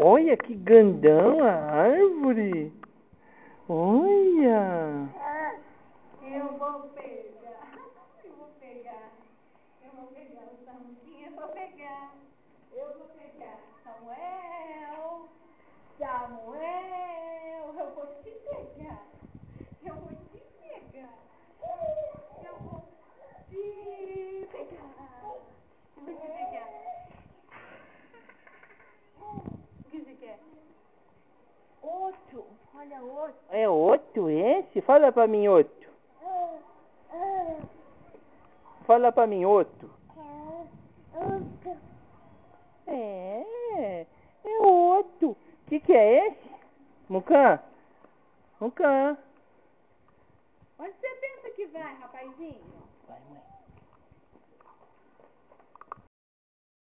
Olha que grandão a árvore. Olha. Eu vou pegar. Eu vou pegar. Eu vou pegar o Samuquinho. Eu vou pegar. Eu vou pegar. Samuel. Samuel. Eu vou te pegar. Eu vou te pegar. Eu vou te pegar. Eu vou te pegar. O que você quer? Outro. Olha outro. É outro esse? Fala pra mim outro. Fala pra mim outro. É outro. Que é esse? Mucã? Mucã? Onde você pensa que vai, rapazinho? Vai, mãe.